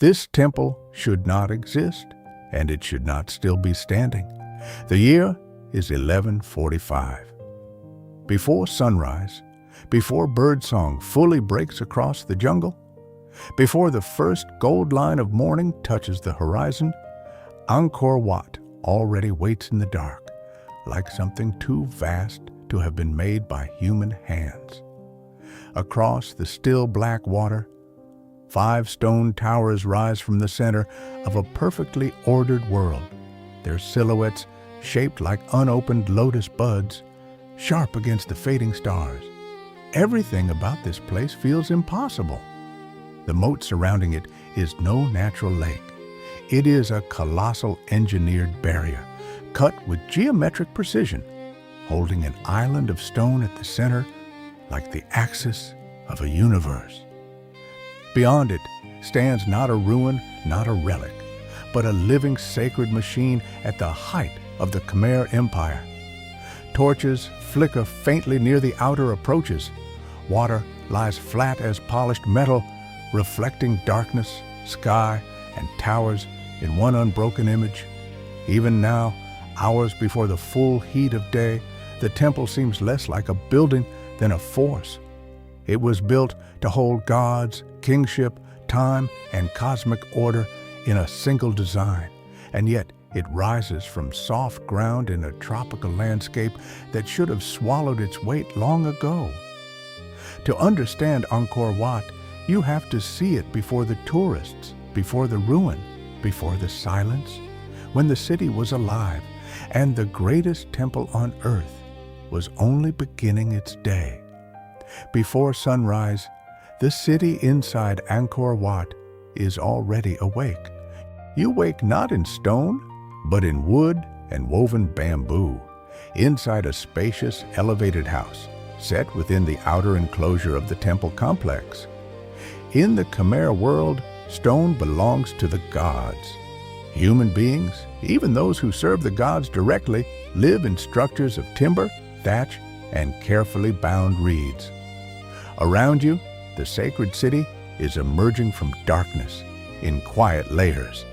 This temple should not exist, and it should not still be standing. The year is 1145. Before sunrise, before birdsong fully breaks across the jungle, before the first gold line of morning touches the horizon, Angkor Wat already waits in the dark, like something too vast to have been made by human hands. Across the still black water, 5 stone towers rise from the center of a perfectly ordered world, their silhouettes shaped like unopened lotus buds, sharp against the fading stars. Everything about this place feels impossible. The moat surrounding it is no natural lake. It is a colossal engineered barrier, cut with geometric precision, holding an island of stone at the center like the axis of a universe. Beyond it stands not a ruin, not a relic, but a living sacred machine at the height of the Khmer Empire. Torches flicker faintly near the outer approaches. Water lies flat as polished metal, reflecting darkness, sky, and towers in one unbroken image. Even now, hours before the full heat of day, the temple seems less like a building than a force. It was built to hold gods, kingship, time, and cosmic order in a single design, and yet it rises from soft ground in a tropical landscape that should have swallowed its weight long ago. To understand Angkor Wat, you have to see it before the tourists, before the ruin, before the silence, when the city was alive and the greatest temple on earth was only beginning its day. Before sunrise, the city inside Angkor Wat is already awake. You wake not in stone, but in wood and woven bamboo, inside a spacious, elevated house, set within the outer enclosure of the temple complex. In the Khmer world, stone belongs to the gods. Human beings, even those who serve the gods directly, live in structures of timber, thatch, and carefully bound reeds. Around you, the sacred city is emerging from darkness in quiet layers.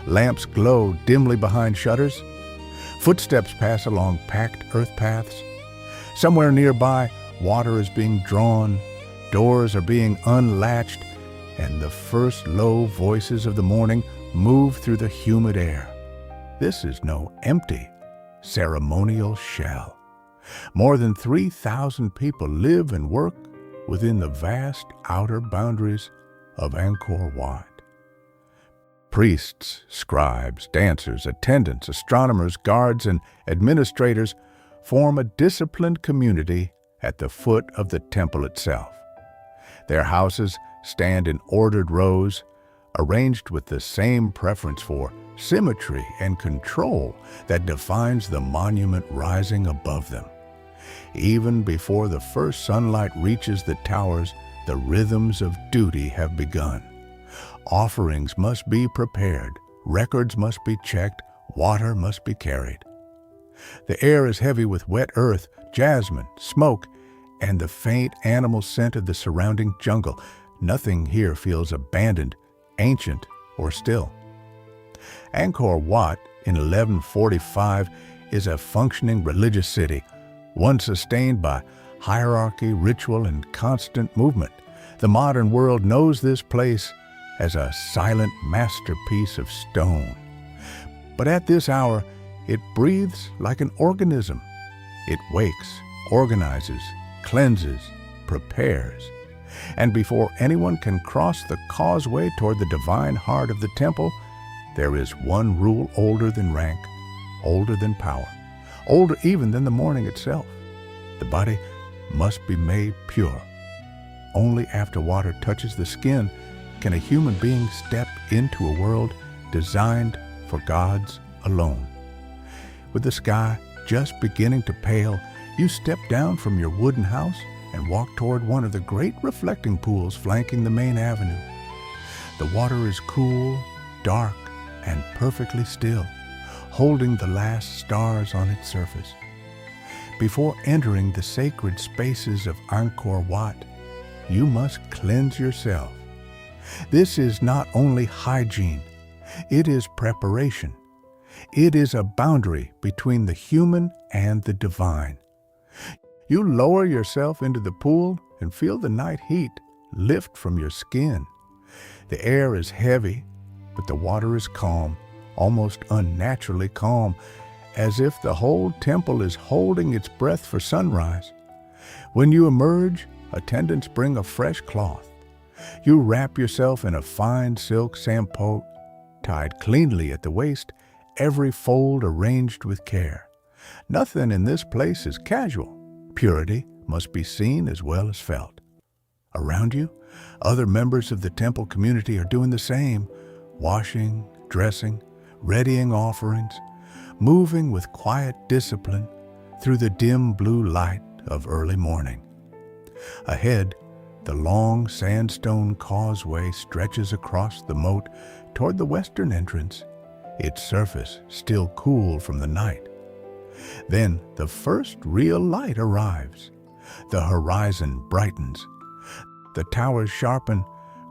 Lamps glow dimly behind shutters. Footsteps pass along packed earth paths. Somewhere nearby, water is being drawn, doors are being unlatched, and the first low voices of the morning move through the humid air. This is no empty, ceremonial shell. More than 3,000 people live and work within the vast outer boundaries of Angkor Wat. Priests, scribes, dancers, attendants, astronomers, guards, and administrators form a disciplined community at the foot of the temple itself. Their houses stand in ordered rows, arranged with the same preference for symmetry and control that defines the monument rising above them. Even before the first sunlight reaches the towers, the rhythms of duty have begun. Offerings must be prepared, records must be checked, water must be carried. The air is heavy with wet earth, jasmine, smoke, and the faint animal scent of the surrounding jungle. Nothing here feels abandoned, ancient, or still. Angkor Wat in 1145 is a functioning religious city, one sustained by hierarchy, ritual, and constant movement. The modern world knows this place as a silent masterpiece of stone. But at this hour, it breathes like an organism. It wakes, organizes, cleanses, prepares. And before anyone can cross the causeway toward the divine heart of the temple, there is one rule older than rank, older than power, older even than the morning itself. The body must be made pure. Only after water touches the skin can a human being step into a world designed for gods alone. With the sky just beginning to pale, you step down from your wooden house and walk toward one of the great reflecting pools flanking the main avenue. The water is cool, dark, and perfectly still, holding the last stars on its surface. Before entering the sacred spaces of Angkor Wat, you must cleanse yourself. This is not only hygiene, it is preparation. It is a boundary between the human and the divine. You lower yourself into the pool and feel the night heat lift from your skin. The air is heavy, but the water is calm, almost unnaturally calm, as if the whole temple is holding its breath for sunrise. When you emerge, attendants bring a fresh cloth. You wrap yourself in a fine silk sampo, tied cleanly at the waist, every fold arranged with care. Nothing in this place is casual. Purity must be seen as well as felt. Around you, other members of the temple community are doing the same, washing, dressing, readying offerings, moving with quiet discipline through the dim blue light of early morning. Ahead, the long sandstone causeway stretches across the moat toward the western entrance, its surface still cool from the night. Then the first real light arrives. The horizon brightens. The towers sharpen.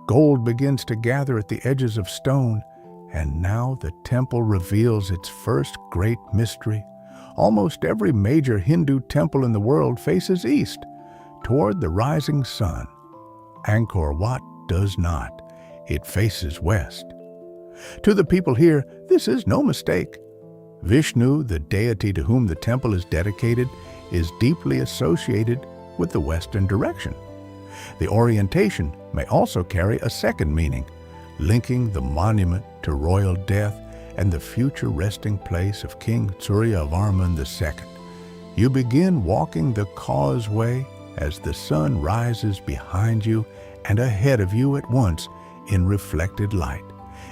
Gold begins to gather at the edges of stone. And now the temple reveals its first great mystery. Almost every major Hindu temple in the world faces east, toward the rising sun. Angkor Wat does not. It faces west. To the people here, this is no mistake. Vishnu, the deity to whom the temple is dedicated, is deeply associated with the western direction. The orientation may also carry a second meaning, linking the monument to royal death and the future resting place of King Suryavarman II. You begin walking the causeway as the sun rises behind you and ahead of you at once in reflected light,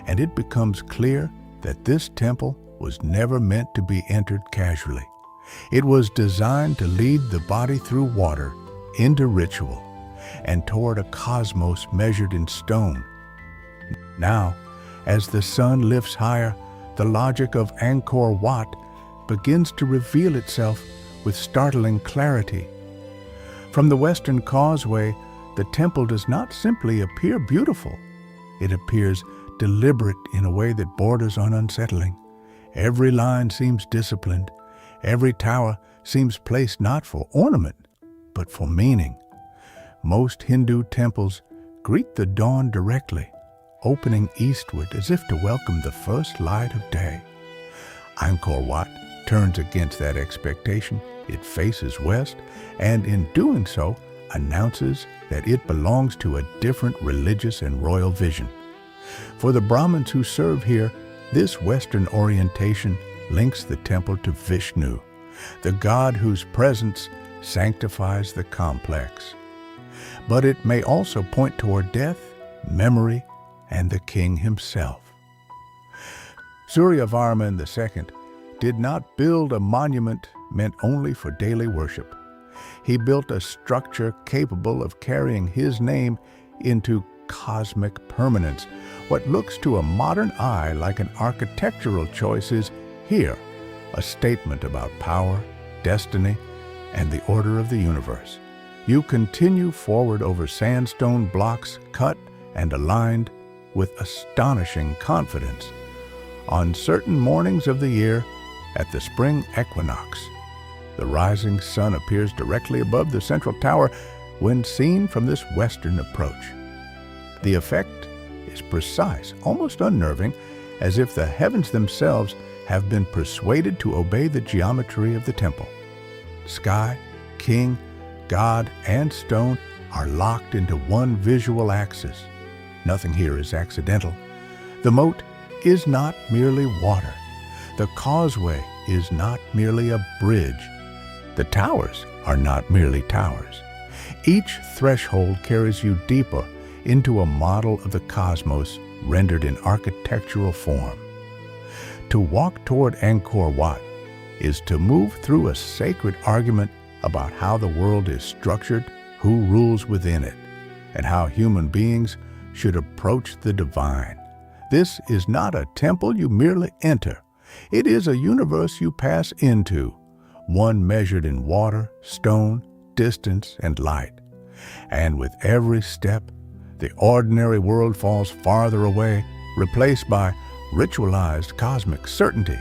and it becomes clear that this temple was never meant to be entered casually. It was designed to lead the body through water into ritual and toward a cosmos measured in stone. Now, as the sun lifts higher, the logic of Angkor Wat begins to reveal itself with startling clarity. From the western causeway, the temple does not simply appear beautiful. It appears deliberate in a way that borders on unsettling. Every line seems disciplined. Every tower seems placed not for ornament, but for meaning. Most Hindu temples greet the dawn directly, opening eastward as if to welcome the first light of day. Angkor Wat turns against that expectation. It faces west, and in doing so, announces that it belongs to a different religious and royal vision. For the Brahmins who serve here, this Western orientation links the temple to Vishnu, the god whose presence sanctifies the complex. But it may also point toward death, memory, and the king himself. Suryavarman II did not build a monument meant only for daily worship. He built a structure capable of carrying his name into cosmic permanence. What looks to a modern eye like an architectural choice is here a statement about power, destiny, and the order of the universe. You continue forward over sandstone blocks cut and aligned with astonishing confidence. On certain mornings of the year, at the spring equinox, the rising sun appears directly above the central tower when seen from this western approach. The effect is precise, almost unnerving, as if the heavens themselves have been persuaded to obey the geometry of the temple. Sky, king, god, and stone are locked into one visual axis. Nothing here is accidental. The moat is not merely water. The causeway is not merely a bridge. The towers are not merely towers. Each threshold carries you deeper into a model of the cosmos rendered in architectural form. To walk toward Angkor Wat is to move through a sacred argument about how the world is structured, who rules within it, and how human beings should approach the divine. This is not a temple you merely enter. It is a universe you pass into, one measured in water, stone, distance, and light. And with every step, The ordinary world falls farther away, replaced by ritualized cosmic certainty.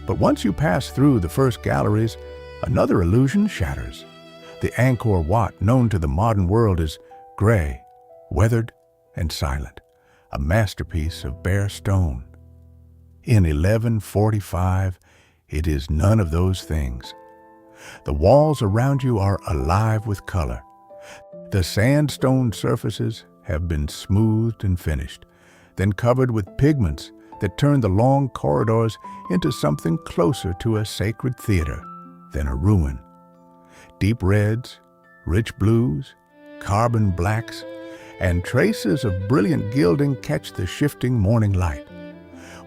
But once you pass through the first galleries, another illusion shatters. The Angkor Wat, known to the modern world, is gray, weathered, and silent, a masterpiece of bare stone. In 1145, it is none of those things. The walls around you are alive with color. The sandstone surfaces have been smoothed and finished, then covered with pigments that turn the long corridors into something closer to a sacred theater than a ruin. Deep reds, rich blues, carbon blacks, and traces of brilliant gilding catch the shifting morning light.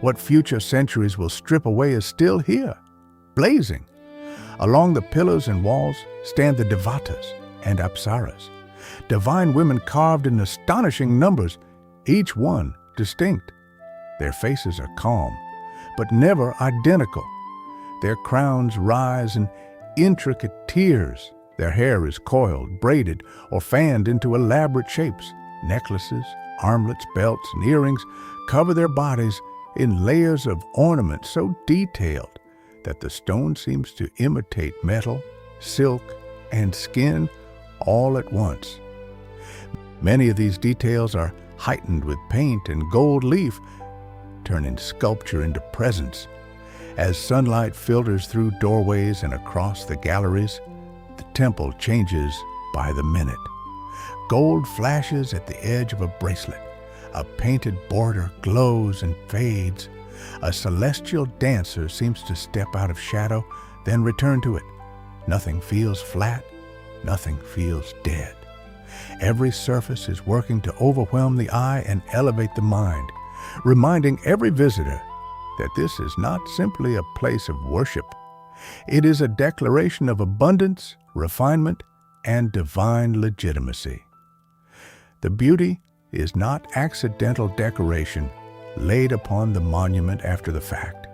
What future centuries will strip away is still here, blazing. Along the pillars and walls stand the devatas and apsaras, divine women carved in astonishing numbers, each one distinct. Their faces are calm, but never identical. Their crowns rise in intricate tiers. Their hair is coiled, braided, or fanned into elaborate shapes. Necklaces, armlets, belts, and earrings cover their bodies in layers of ornament so detailed that the stone seems to imitate metal, silk, and skin all at once. Many of these details are heightened with paint and gold leaf, turning sculpture into presence. As sunlight filters through doorways and across the galleries, the temple changes by the minute. Gold flashes at the edge of a bracelet. A painted border glows and fades. A celestial dancer seems to step out of shadow, then return to it. Nothing feels flat. Nothing feels dead. Every surface is working to overwhelm the eye and elevate the mind, reminding every visitor that this is not simply a place of worship. It is a declaration of abundance, refinement, and divine legitimacy. The beauty is not accidental decoration laid upon the monument after the fact.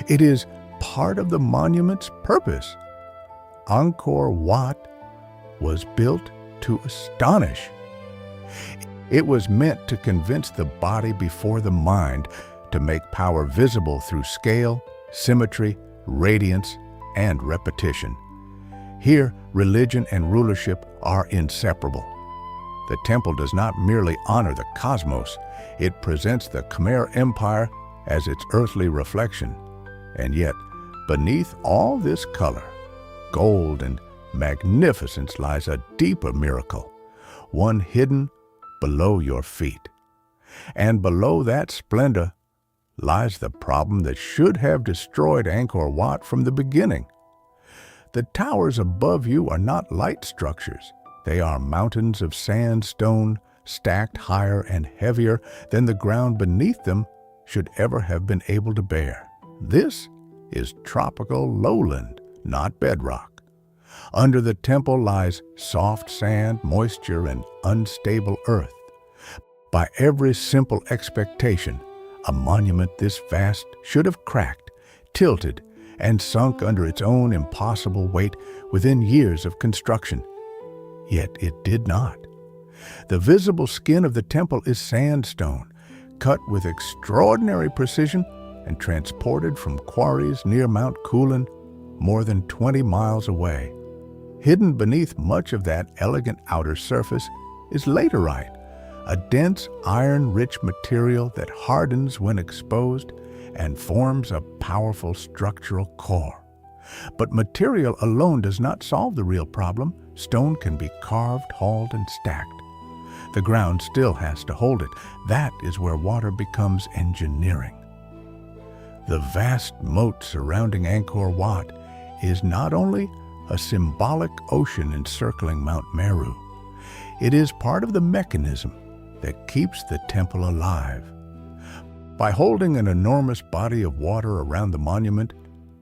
It is part of the monument's purpose. Angkor Wat was built to astonish. It was meant to convince the body before the mind, to make power visible through scale, symmetry, radiance, and repetition. Here, religion and rulership are inseparable. The temple does not merely honor the cosmos, it presents the Khmer Empire as its earthly reflection. And yet, beneath all this color, gold, and magnificence lies a deeper miracle, one hidden below your feet. And below that splendor lies the problem that should have destroyed Angkor Wat from the beginning. The towers above you are not light structures. They are mountains of sandstone stacked higher and heavier than the ground beneath them should ever have been able to bear. This is tropical lowland, not bedrock. Under the temple lies soft sand, moisture, and unstable earth. By every simple expectation, a monument this vast should have cracked, tilted, and sunk under its own impossible weight within years of construction. Yet it did not. The visible skin of the temple is sandstone, cut with extraordinary precision and transported from quarries near Mount Kulin, more than 20 miles away. Hidden beneath much of that elegant outer surface is laterite, a dense iron-rich material that hardens when exposed and forms a powerful structural core. But material alone does not solve the real problem. Stone can be carved, hauled, and stacked. The ground still has to hold it. That is where water becomes engineering. The vast moat surrounding Angkor Wat is not only a symbolic ocean encircling Mount Meru, it is part of the mechanism that keeps the temple alive. By holding an enormous body of water around the monument,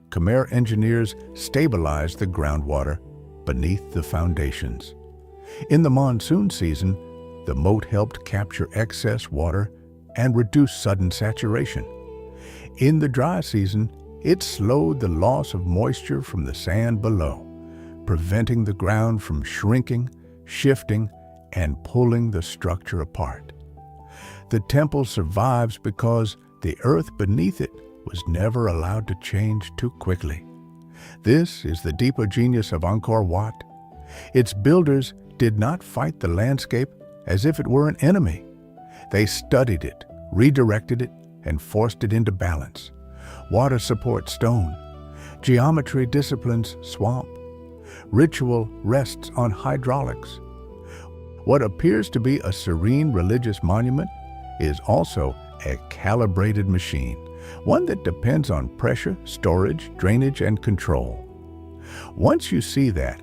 Khmer engineers stabilized the groundwater beneath the foundations. In the monsoon season, the moat helped capture excess water and reduce sudden saturation. In the dry season, it slowed the loss of moisture from the sand below, preventing the ground from shrinking, shifting, and pulling the structure apart. The temple survives because the earth beneath it was never allowed to change too quickly. This is the deeper genius of Angkor Wat. Its builders did not fight the landscape as if it were an enemy. They studied it, redirected it, and forced it into balance. Water supports stone. Geometry disciplines swamp. Ritual rests on hydraulics. What appears to be a serene religious monument is also a calibrated machine, one that depends on pressure, storage, drainage, and control. Once you see that,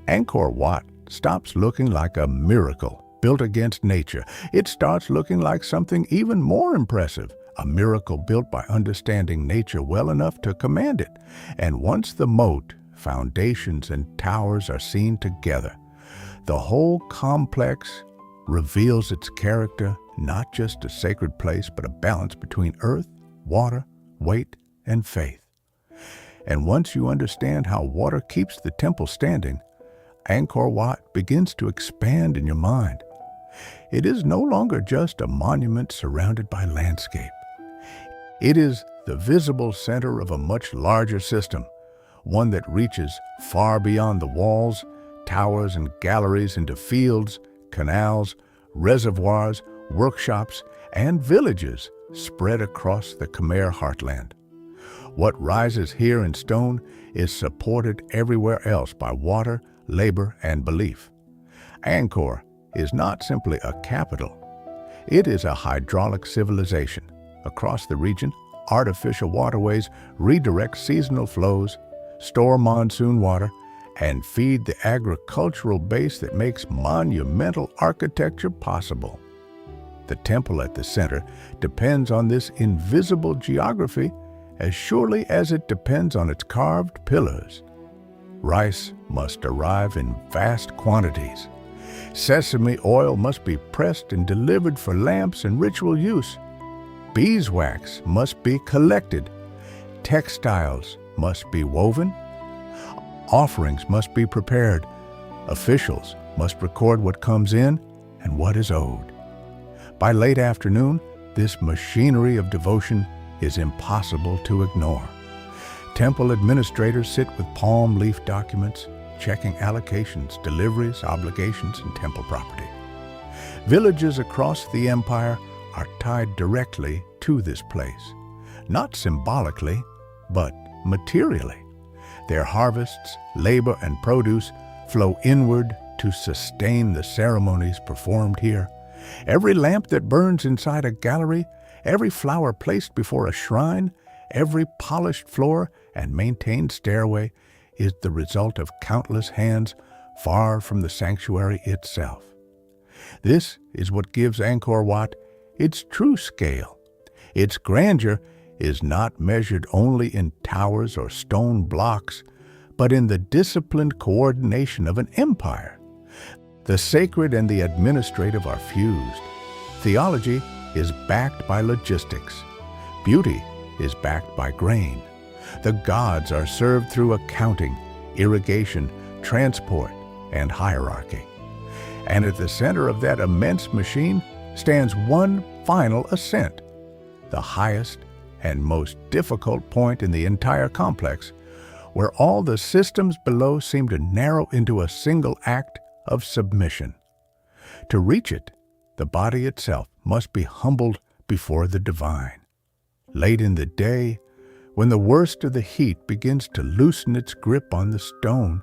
Angkor Wat stops looking like a miracle built against nature. It starts looking like something even more impressive, a miracle built by understanding nature well enough to command it. And once the moat, foundations, and towers are seen together, the whole complex reveals its character, not just a sacred place, but a balance between earth, water, weight, and faith. And once you understand how water keeps the temple standing, Angkor Wat begins to expand in your mind. It is no longer just a monument surrounded by landscape. It is the visible center of a much larger system, one that reaches far beyond the walls, towers, and galleries into fields, canals, reservoirs, workshops, and villages spread across the Khmer heartland. What rises here in stone is supported everywhere else by water, labor, and belief. Angkor is not simply a capital. It is a hydraulic civilization. Across the region, artificial waterways redirect seasonal flows, store monsoon water, and feed the agricultural base that makes monumental architecture possible. The temple at the center depends on this invisible geography as surely as it depends on its carved pillars. Rice must arrive in vast quantities. Sesame oil must be pressed and delivered for lamps and ritual use. Beeswax must be collected. Textiles must be woven. Offerings must be prepared. Officials must record what comes in and what is owed. By late afternoon, this machinery of devotion is impossible to ignore. Temple administrators sit with palm leaf documents, checking allocations, deliveries, obligations, and temple property. Villages across the empire are tied directly to this place, not symbolically, but materially. Their harvests, labor, and produce flow inward to sustain the ceremonies performed here. Every lamp that burns inside a gallery, every flower placed before a shrine, every polished floor and maintained stairway is the result of countless hands far from the sanctuary itself. This is what gives Angkor Wat its true scale. Its grandeur is not measured only in towers or stone blocks, but in the disciplined coordination of an empire. The sacred and the administrative are fused. Theology is backed by logistics. Beauty is backed by grain. The gods are served through accounting, irrigation, transport, and hierarchy. And at the center of that immense machine stands one final ascent, the highest and most difficult point in the entire complex, where all the systems below seem to narrow into a single act of submission. To reach it, the body itself must be humbled before the divine. Late in the day, when the worst of the heat begins to loosen its grip on the stone,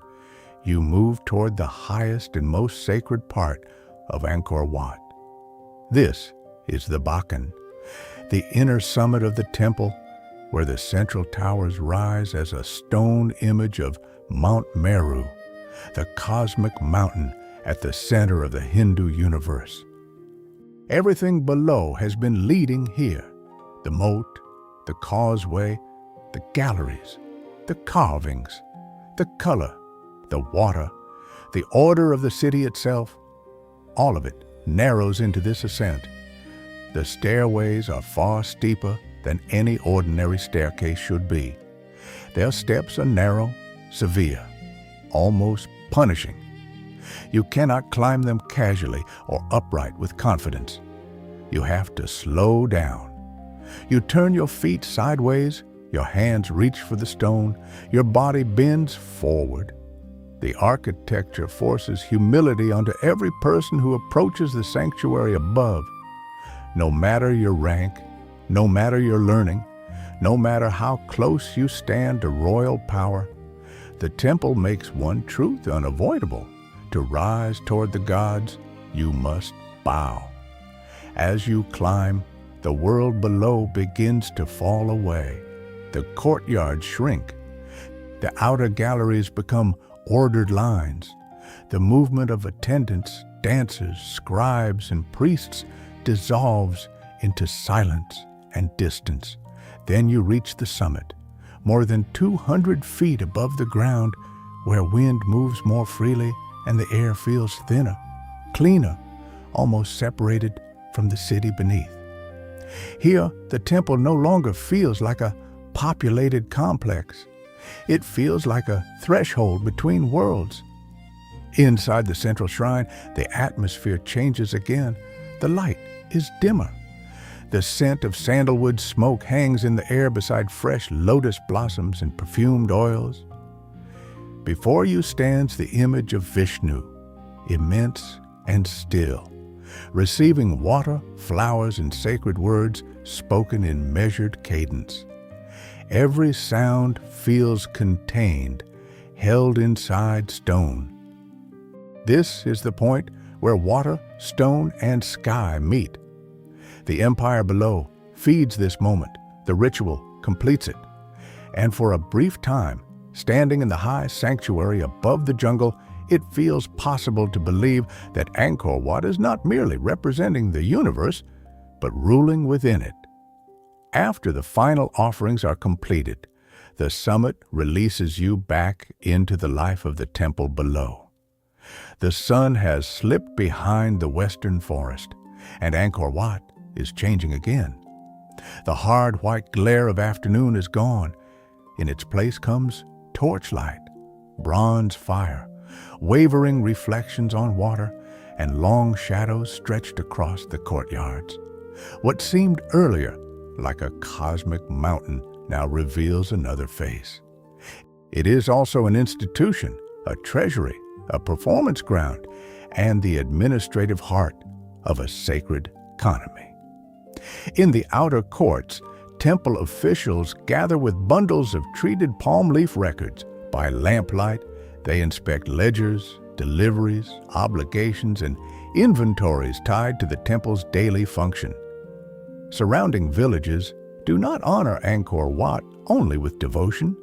you move toward the highest and most sacred part of Angkor Wat. This is the Bakken, the inner summit of the temple, where the central towers rise as a stone image of Mount Meru, the cosmic mountain at the center of the Hindu universe. Everything below has been leading here: the moat, the causeway, the galleries, the carvings, the color, the water, the order of the city itself. All of it narrows into this ascent. The stairways are far steeper than any ordinary staircase should be. Their steps are narrow, severe, almost punishing. You cannot climb them casually or upright with confidence. You have to slow down. You turn your feet sideways, your hands reach for the stone, your body bends forward. The architecture forces humility onto every person who approaches the sanctuary above. No matter your rank, no matter your learning, no matter how close you stand to royal power, the temple makes one truth unavoidable. To rise toward the gods, you must bow. As you climb, the world below begins to fall away. The courtyards shrink. The outer galleries become ordered lines. The movement of attendants, dancers, scribes, and priests dissolves into silence and distance. Then you reach the summit, more than 200 feet above the ground, where wind moves more freely and the air feels thinner, cleaner, almost separated from the city beneath. Here, the temple no longer feels like a populated complex. It feels like a threshold between worlds. Inside the central shrine, the atmosphere changes again. The light is dimmer. The scent of sandalwood smoke hangs in the air beside fresh lotus blossoms and perfumed oils. Before you stands the image of Vishnu, immense and still, receiving water, flowers, and sacred words spoken in measured cadence. Every sound feels contained, held inside stone. This is the point where water, stone, and sky meet. The empire below feeds this moment. The ritual completes it. And for a brief time, standing in the high sanctuary above the jungle, it feels possible to believe that Angkor Wat is not merely representing the universe, but ruling within it. After the final offerings are completed, the summit releases you back into the life of the temple below. The sun has slipped behind the western forest, and Angkor Wat is changing again. The hard white glare of afternoon is gone. In its place comes torchlight, bronze fire, wavering reflections on water, and long shadows stretched across the courtyards. What seemed earlier like a cosmic mountain now reveals another face. It is also an institution, a treasury, a performance ground, and the administrative heart of a sacred economy. In the outer courts, temple officials gather with bundles of treated palm leaf records. By lamplight, they inspect ledgers, deliveries, obligations, and inventories tied to the temple's daily function. Surrounding villages do not honor Angkor Wat only with devotion.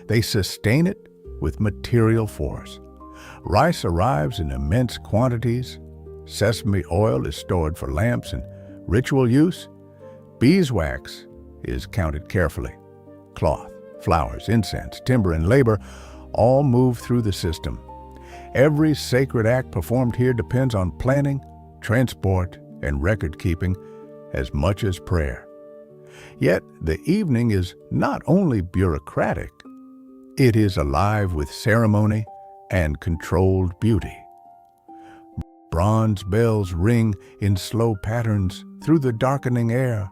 They sustain it with material force. Rice arrives in immense quantities. Sesame oil is stored for lamps and ritual use. Beeswax is counted carefully. Cloth, flowers, incense, timber, and labor all move through the system. Every sacred act performed here depends on planning, transport, and record-keeping as much as prayer. Yet the evening is not only bureaucratic, it is alive with ceremony and controlled beauty. Bronze bells ring in slow patterns through the darkening air.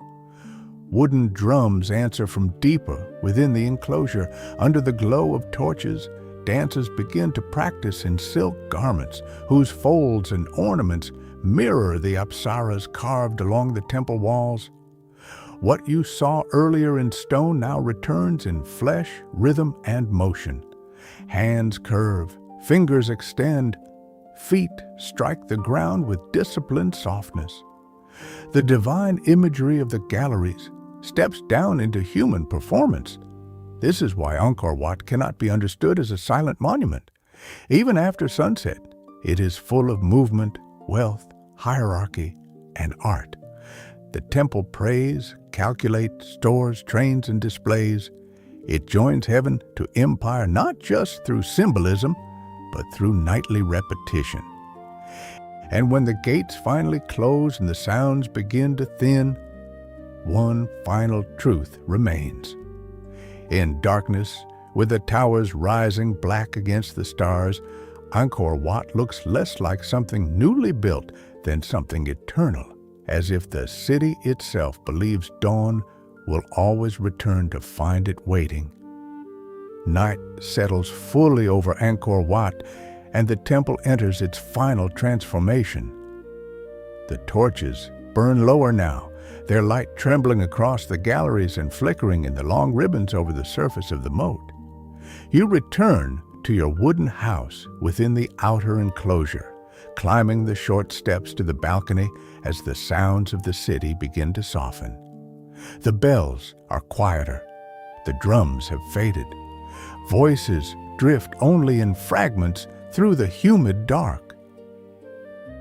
Wooden drums answer from deeper within the enclosure. Under the glow of torches, dancers begin to practice in silk garments whose folds and ornaments mirror the apsaras carved along the temple walls. What you saw earlier in stone now returns in flesh, rhythm, and motion. Hands curve, fingers extend, feet strike the ground with disciplined softness. The divine imagery of the galleries steps down into human performance. This is why Angkor Wat cannot be understood as a silent monument. Even after sunset, it is full of movement, wealth, hierarchy, and art. The temple prays, calculates, stores, trains, and displays. It joins heaven to empire not just through symbolism, but through nightly repetition. And when the gates finally close and the sounds begin to thin, one final truth remains. In darkness, with the towers rising black against the stars, Angkor Wat looks less like something newly built than something eternal, as if the city itself believes dawn will always return to find it waiting. Night settles fully over Angkor Wat, and the temple enters its final transformation. The torches burn lower now, their light trembling across the galleries and flickering in the long ribbons over the surface of the moat. You return to your wooden house within the outer enclosure, climbing the short steps to the balcony as the sounds of the city begin to soften. The bells are quieter. The drums have faded. Voices drift only in fragments through the humid dark.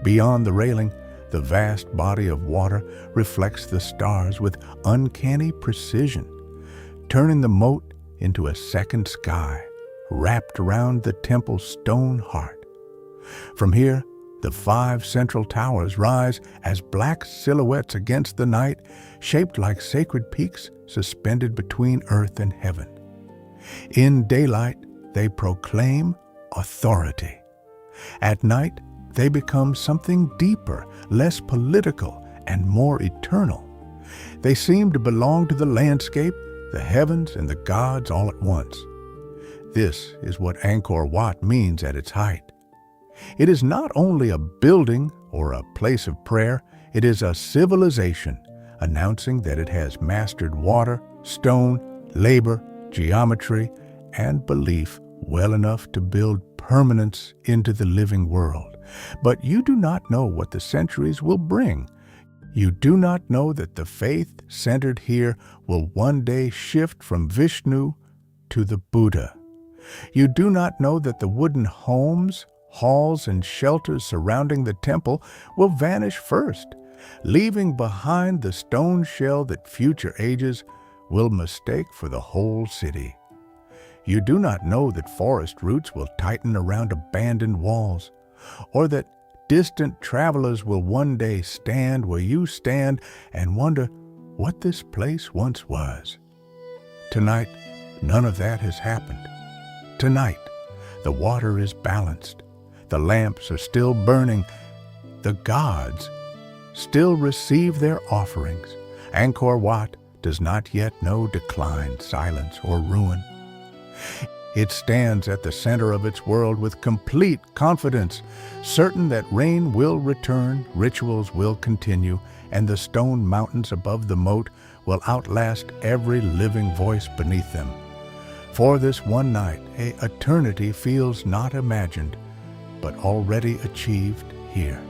Beyond the railing, the vast body of water reflects the stars with uncanny precision, turning the moat into a second sky wrapped around the temple's stone heart. From here, the 5 central towers rise as black silhouettes against the night, shaped like sacred peaks suspended between earth and heaven. In daylight, they proclaim authority. At night, they become something deeper, less political, and more eternal. They seem to belong to the landscape, the heavens, and the gods all at once. This is what Angkor Wat means at its height. It is not only a building or a place of prayer, it is a civilization announcing that it has mastered water, stone, labor, geometry, and belief well enough to build permanence into the living world. But you do not know what the centuries will bring. You do not know that the faith centered here will one day shift from Vishnu to the Buddha. You do not know that the wooden homes, halls, and shelters surrounding the temple will vanish first, leaving behind the stone shell that future ages will mistake for the whole city. You do not know that forest roots will tighten around abandoned walls, or that distant travelers will one day stand where you stand and wonder what this place once was. Tonight, none of that has happened. Tonight, the water is balanced. The lamps are still burning. The gods still receive their offerings. Angkor Wat does not yet know decline, silence, or ruin. It stands at the center of its world with complete confidence, certain that rain will return, rituals will continue, and the stone mountains above the moat will outlast every living voice beneath them. For this one night, an eternity feels not imagined, but already achieved here.